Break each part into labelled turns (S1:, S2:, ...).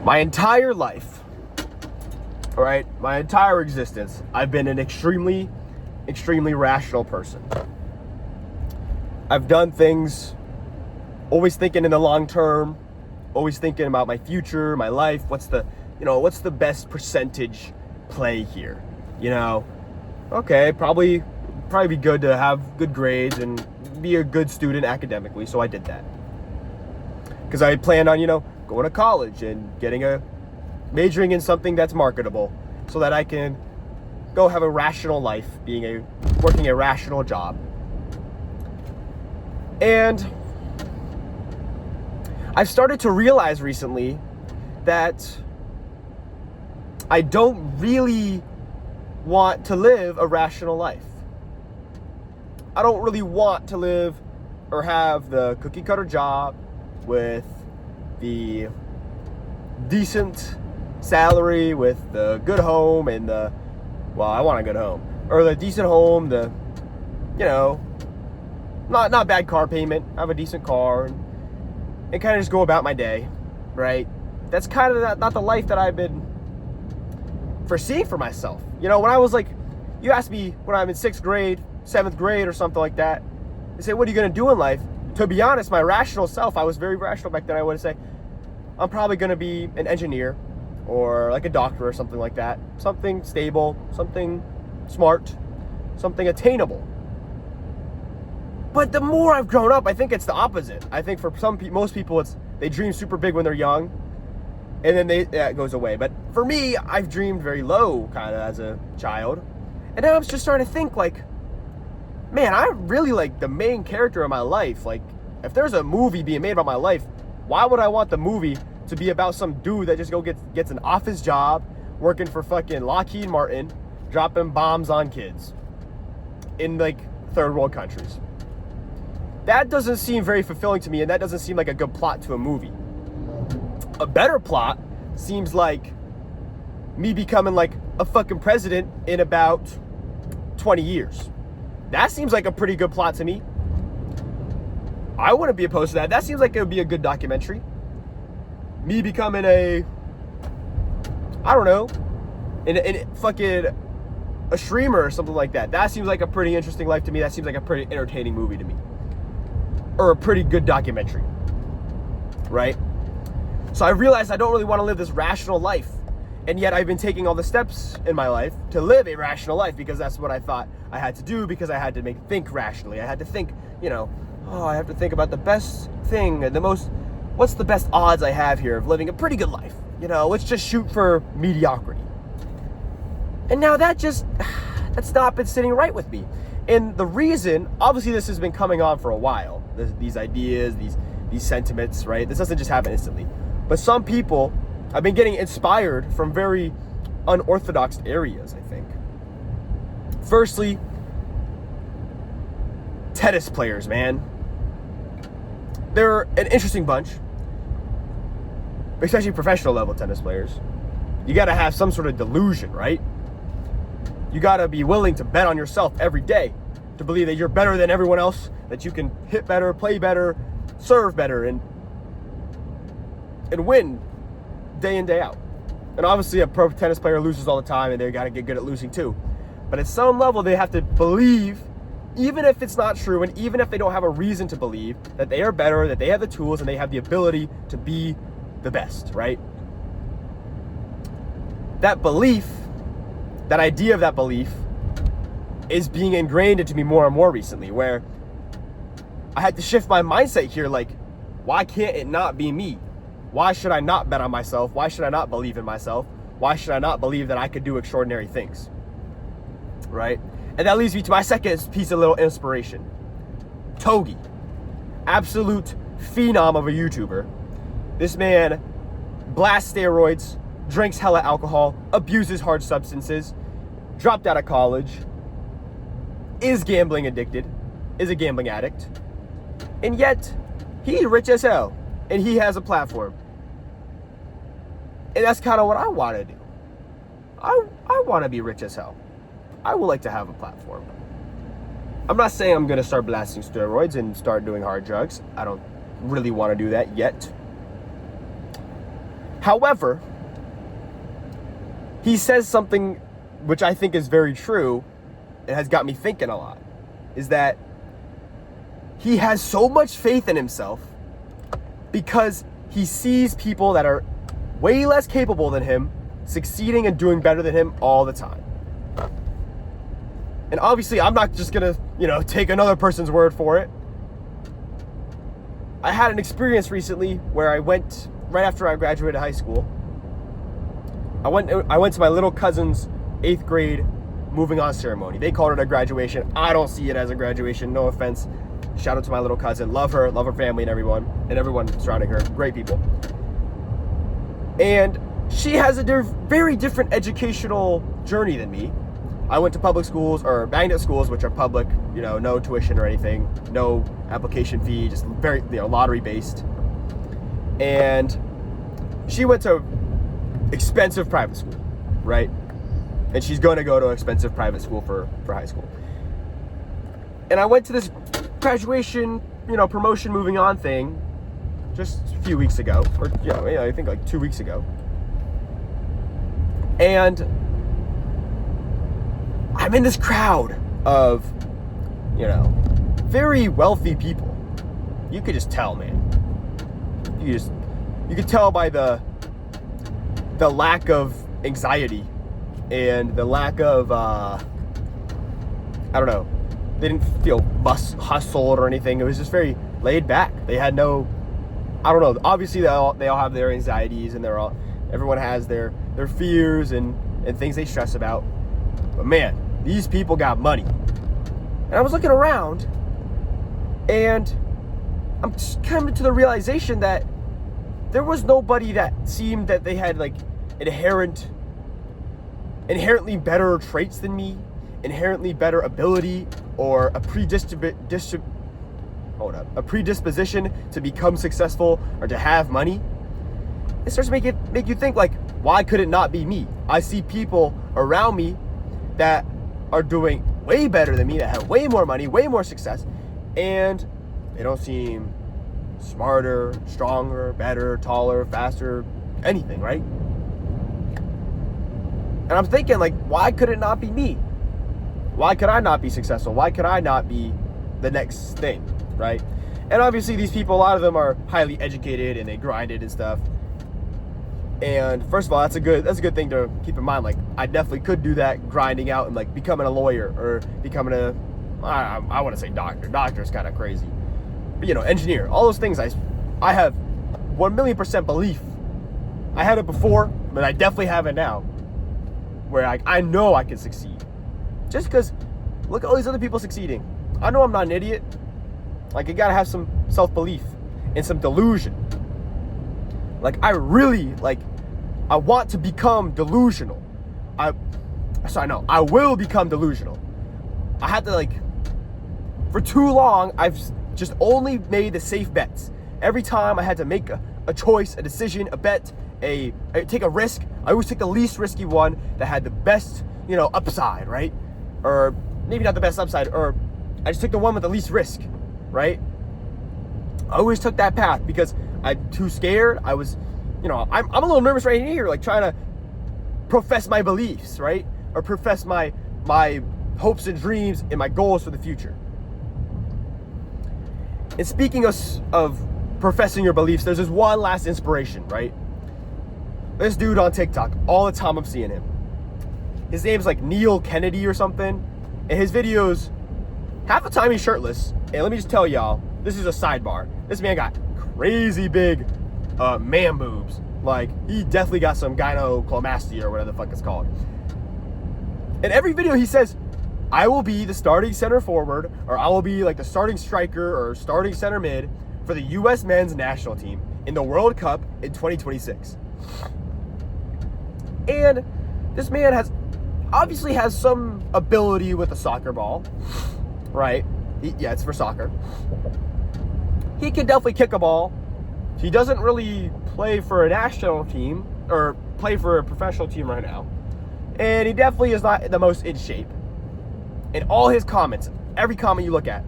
S1: My entire life, all right, my entire existence, I've been an extremely rational person. I've done things always thinking in the long term, always thinking about my future, my life. What's the best percentage play here? Okay, probably be good to have good grades and be a good student academically. So I did that because I planned on, going to college and majoring in something that's marketable so that I can go have a rational life, working a rational job. And I've started to realize recently that I don't really want to live a rational life. I don't really want to live or have the cookie cutter job with the decent salary, with the good home and I want a good home, or the decent home, not bad car payment, have a decent car, and kind of just go about my day, right? That's kind of not the life that I've been foreseeing for myself. When I was you asked me when I'm in 6th grade, 7th grade or something like that, you say, what are you going to do in life? To be honest, my rational self, I was very rational back then, I would say, I'm probably going to be an engineer or like a doctor or something like that. Something stable, something smart, something attainable. But the more I've grown up, I think it's the opposite. I think for most people, they dream super big when they're young, and then that goes away. But for me, I've dreamed very low kind of as a child. And now I'm just starting to think man, I really like the main character of my life. If there's a movie being made about my life, why would I want the movie to be about some dude that just gets an office job, working for fucking Lockheed Martin, dropping bombs on kids in third world countries? That doesn't seem very fulfilling to me, and that doesn't seem like a good plot to a movie. A better plot seems like me becoming a fucking president in about 20 years. That seems like a pretty good plot to me. I wouldn't be opposed to that. That seems like it would be a good documentary. Me becoming a streamer or something like that. That seems like a pretty interesting life to me. That seems like a pretty entertaining movie to me. Or a pretty good documentary. Right? So I realized I don't really want to live this rational life. And yet I've been taking all the steps in my life to live a rational life because that's what I thought I had to do, because I had to think rationally. I had to think, I have to think about the best thing and what's the best odds I have here of living a pretty good life? Let's just shoot for mediocrity. And now that's not been sitting right with me. And the reason, obviously this has been coming on for a while, these ideas, these sentiments, right? This doesn't just happen instantly. But some people have been getting inspired from very unorthodox areas, I think. Firstly, tennis players, man. They're an interesting bunch, especially professional level tennis players. You got to have some sort of delusion, right? You got to be willing to bet on yourself every day, to believe that you're better than everyone else, that you can hit better, play better, serve better, and win day in, day out. And obviously a pro tennis player loses all the time, and they got to get good at losing too. But at some level, they have to believe, even if it's not true, and even if they don't have a reason to believe, that they are better, that they have the tools, and they have the ability to be the best, right? That belief, that idea of that belief, is being ingrained into me more and more recently, where I had to shift my mindset here, why can't it not be me? Why should I not bet on myself? Why should I not believe in myself? Why should I not believe that I could do extraordinary things? Right? And that leads me to my second piece of little inspiration. Togi. Absolute phenom of a YouTuber. This man blasts steroids, drinks hella alcohol, abuses hard substances, dropped out of college, is gambling addicted, is a gambling addict, and yet he's rich as hell, and he has a platform. And that's kind of what I want to do. I want to be rich as hell. I would like to have a platform. I'm not saying I'm going to start blasting steroids and start doing hard drugs. I don't really want to do that yet. However, he says something which I think is very true and has got me thinking a lot, is that he has so much faith in himself because he sees people that are way less capable than him succeeding and doing better than him all the time. And obviously, I'm not just gonna, take another person's word for it. I had an experience recently where I went, right after I graduated high school, I went to my little cousin's 8th grade moving on ceremony. They called it a graduation. I don't see it as a graduation, no offense. Shout out to my little cousin. Love her family and everyone surrounding her. Great people. And she has a very different educational journey than me. I went to public schools, or magnet schools, which are public, no tuition or anything, no application fee, just very, lottery based. And she went to expensive private school, right? And she's going to go to expensive private school for high school. And I went to this graduation, promotion moving on thing just a few weeks ago, or, I think like 2 weeks ago. And I'm in this crowd of, very wealthy people. You could just tell, man. You could tell by the lack of anxiety and the lack of, I don't know, they didn't feel hustled or anything. It was just very laid back. They had no, I don't know, obviously they all have their anxieties and everyone has their fears and things they stress about. But man, these people got money. And I was looking around and I'm just coming to the realization that there was nobody that seemed that they had like inherently better traits than me, inherently better ability, or a predisposition to become successful or to have money. It starts to make you think, like, why could it not be me? I see people around me that are doing way better than me, that have way more money, way more success, and they don't seem smarter, stronger, better, taller, faster, anything, right? And I'm thinking, like, why could it not be me? Why could I not be successful? Why could I not be the next thing, right? And obviously these people, a lot of them are highly educated and they grinded and stuff. And first of all, that's a good thing to keep in mind. Like, I definitely could do that, grinding out and like becoming a lawyer or becoming I want to say doctor. Doctor's kind of crazy. But engineer. All those things I have 1,000,000% belief. I had it before, but I definitely have it now. Where I know I can succeed. Just because, look at all these other people succeeding. I know I'm not an idiot. Like, you gotta have some self-belief and some delusion. Like, I want to become delusional. I will become delusional. I had to, for too long, I've just only made the safe bets. Every time I had to make a choice, a decision, a bet, take a risk, I always took the least risky one that had the best, upside, right? Or maybe not the best upside, or I just took the one with the least risk, right? I always took that path because I'm too scared. I was, I'm a little nervous right here, like trying to profess my beliefs, right? Or profess my hopes and dreams and my goals for the future. And speaking of professing your beliefs, there's this one last inspiration, right? This dude on TikTok, all the time I'm seeing him. His name's like Neil Kennedy or something. And his videos, half the time he's shirtless. And let me just tell y'all, this is a sidebar. This man got crazy big man boobs. Like, he definitely got some gynecomastia or whatever the fuck it's called. In every video he says, I will be the starting center forward, or I will be like the starting striker or starting center mid for the U.S. men's national team in the World Cup in 2026. And this man obviously has some ability with a soccer ball, right? Yeah, it's for soccer. He can definitely kick a ball. He doesn't really play for a national team or play for a professional team right now. And he definitely is not the most in shape. In all his comments, every comment you look at,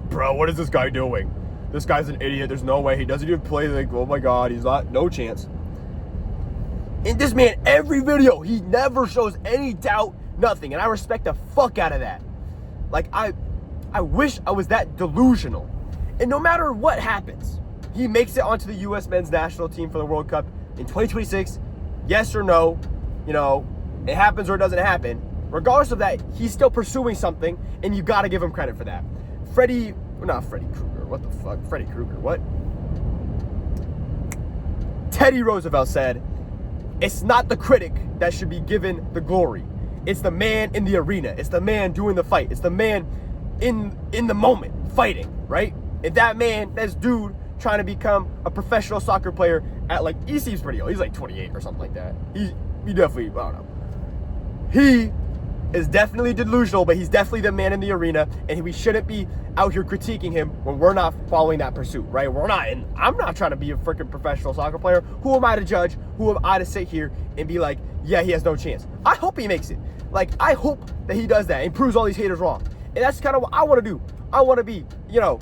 S1: bro, what is this guy doing? this guy's an idiot. There's no way. He doesn't even play. Like, oh my God, he's not, no chance. And this man, every video, he never shows any doubt, nothing. And I respect the fuck out of that. Like, I wish I was that delusional. And no matter what happens, he makes it onto the U.S. men's national team for the World Cup in 2026. Yes or no, you know, it happens or it doesn't happen. Regardless of that, he's still pursuing something, and you got to give him credit for that. Freddie Krueger, what the fuck? Freddie Krueger, what? Teddy Roosevelt said, it's not the critic that should be given the glory. It's the man in the arena. It's the man doing the fight. It's the man in the moment fighting, right? And that man, this dude trying to become a professional soccer player at, like, he seems pretty old. He's like 28 or something like that. He definitely, I don't know. He is definitely delusional, but he's definitely the man in the arena, and we shouldn't be out here critiquing him when we're not following that pursuit, right? I'm not trying to be a freaking professional soccer player. Who am I to judge? Who am I to sit here and be like, yeah, he has no chance? I hope he makes it. Like, I hope that he does that and proves all these haters wrong. And that's kind of what I want to do. I want to be, you know,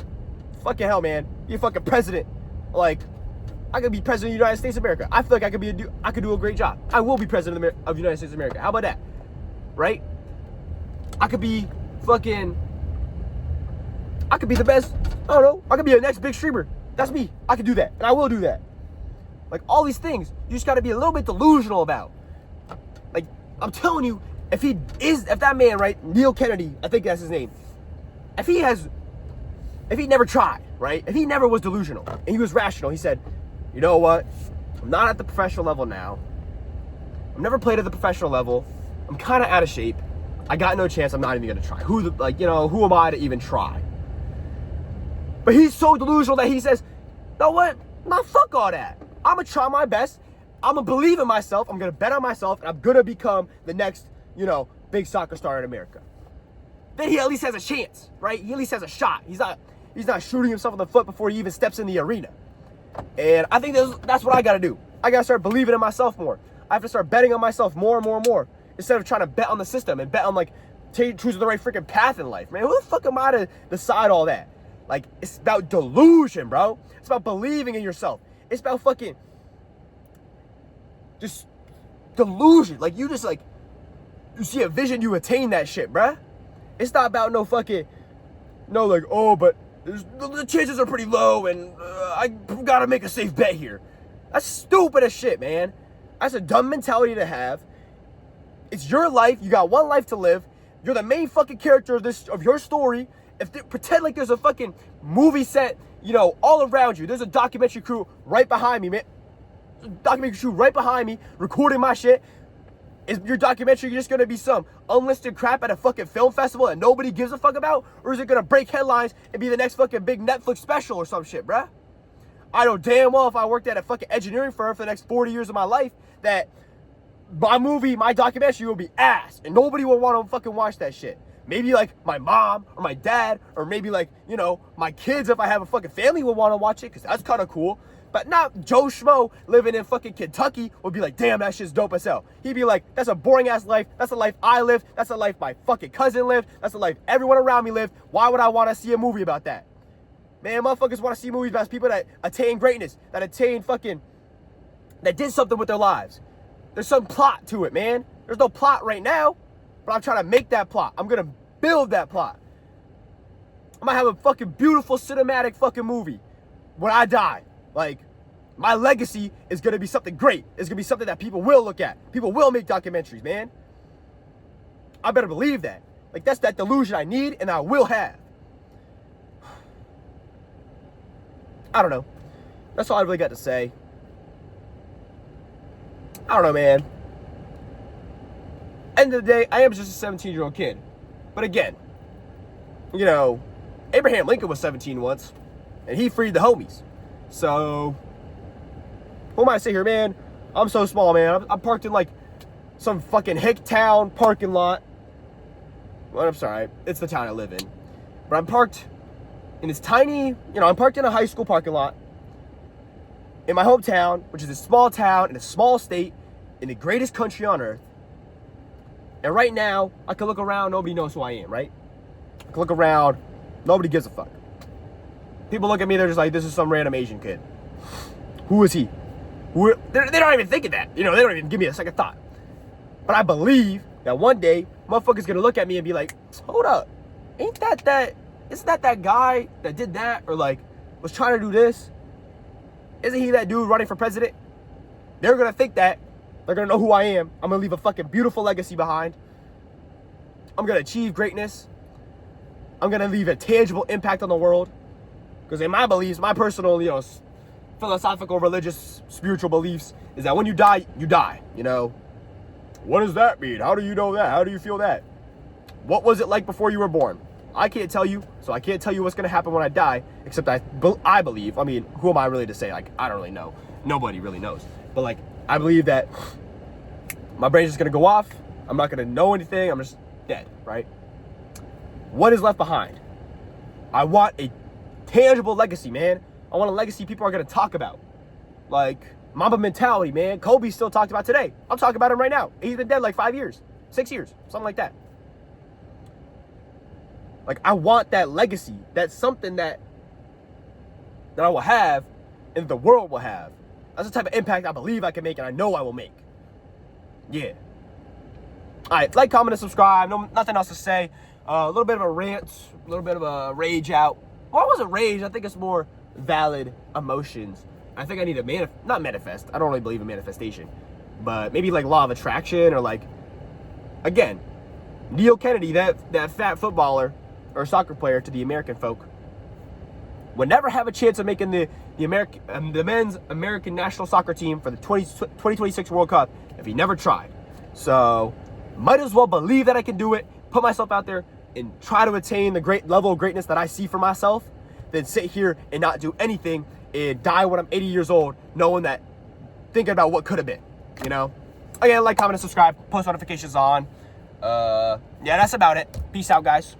S1: fucking hell, man. You're fucking president. Like, I could be president of the United States of America. I feel like I could do a great job. I will be president of the United States of America. How about that? Right? I could be the best, I don't know, I could be the next big streamer. That's me. I could do that, and I will do that. Like, all these things, you just got to be a little bit delusional about. Like, I'm telling you, if that man, right, Neil Kennedy, I think that's his name, if he never tried, right, if he never was delusional, and he was rational, he said, you know what, I'm not at the professional level now, I've never played at the professional level, I'm kind of out of shape, I got no chance, I'm not even going to try. Who am I to even try? But he's so delusional that he says, you know what? Nah, fuck all that. I'm going to try my best. I'm going to believe in myself. I'm going to bet on myself. And I'm going to become the next, you know, big soccer star in America. Then he at least has a chance, right? He at least has a shot. He's not shooting himself in the foot before he even steps in the arena. And I think that's what I got to do. I got to start believing in myself more. I have to start betting on myself more and more and more. Instead of trying to bet on the system and bet on, like, choosing the right freaking path in life, man. Who the fuck am I to decide all that? Like, it's about delusion, bro. It's about believing in yourself. It's about fucking just delusion. Like, you just, like, you see a vision, you attain that shit, bruh. It's not about no fucking, no, like, oh, but the chances are pretty low and I gotta make a safe bet here. That's stupid as shit, man. That's a dumb mentality to have. It's your life. You got one life to live. You're the main fucking character of your story. Pretend like there's a fucking movie set, you know, all around you. There's a documentary crew right behind me, man. Documentary crew right behind me recording my shit. Is your documentary just gonna be some unlisted crap at a fucking film festival that nobody gives a fuck about? Or is it gonna break headlines and be the next fucking big Netflix special or some shit, bruh? I know damn well if I worked at a fucking engineering firm for the next 40 years of my life that my documentary will be ass and nobody will want to fucking watch that shit. Maybe like my mom or my dad or maybe like, you know, my kids, if I have a fucking family, will want to watch it because that's kind of cool. But not Joe Schmo living in fucking Kentucky would be like, damn, that shit's dope as hell. He'd be like, that's a boring ass life. That's a life I lived. That's a life my fucking cousin lived. That's a life everyone around me lived. Why would I want to see a movie about that? Man, motherfuckers want to see movies about people that attain greatness, that did something with their lives. There's some plot to it, man. There's no plot right now, but I'm trying to make that plot. I'm going to build that plot. I'm going to have a fucking beautiful cinematic fucking movie when I die. Like, my legacy is going to be something great. It's going to be something that people will look at. People will make documentaries, man. I better believe that. Like, that's that delusion I need and I will have. I don't know. That's all I really got to say. I don't know, man. End of the day, I am just a 17-year-old kid. But again, you know, Abraham Lincoln was 17 once, and he freed the homies. So, who am I to say here, man? I'm so small, man. I'm parked in, like, some fucking hick town parking lot. Well, I'm sorry. It's the town I live in. But I'm parked in this tiny, I'm parked in a high school parking lot in my hometown, which is a small town in a small state in the greatest country on earth. And right now, I can look around, nobody knows who I am, right? I can look around, nobody gives a fuck. People look at me, they're just like, this is some random Asian kid. Who is he? They're not even thinking that. You know, they don't even give me a second thought. But I believe that one day, motherfucker's gonna look at me and be like, hold up, isn't that that guy that did that, or like was trying to do this? Isn't he that dude running for president? They're gonna think that. They're gonna know who I am. I'm gonna leave a fucking beautiful legacy behind. I'm gonna achieve greatness. I'm gonna leave a tangible impact on the world. Because in my beliefs, my personal, you know, philosophical, religious, spiritual beliefs is that when you die, you know. What does that mean? How do you know that? How do you feel that? What was it like before you were born? I can't tell you, so I can't tell you what's going to happen when I die, except I believe, I mean, who am I really to say? Like, I don't really know. Nobody really knows. But, like, I believe that my brain's just going to go off. I'm not going to know anything. I'm just dead, right? What is left behind? I want a tangible legacy, man. I want a legacy people are going to talk about. Like, Mamba mentality, man. Kobe still talked about today. I'm talking about him right now. He's been dead like 5 years, 6 years, something like that. Like, I want that legacy. That's something that I will have and the world will have. That's the type of impact I believe I can make and I know I will make. Yeah. All right, like, comment, and subscribe. Nothing else to say. A little bit of a rant, a little bit of a rage out. Well, it wasn't rage. I think it's more valid emotions. I think I need to not manifest. I don't really believe in manifestation. But maybe like law of attraction, or like, again, Neil Kennedy, that fat footballer or soccer player to the American folk, would never have a chance of making the men's American national soccer team for the 2026 World Cup if he never tried. So, might as well believe that I can do it, put myself out there, and try to attain the great level of greatness that I see for myself, than sit here and not do anything and die when I'm 80 years old, knowing that, thinking about what could have been, you know? Again, like, comment, and subscribe, post notifications on. Yeah, that's about it. Peace out, guys.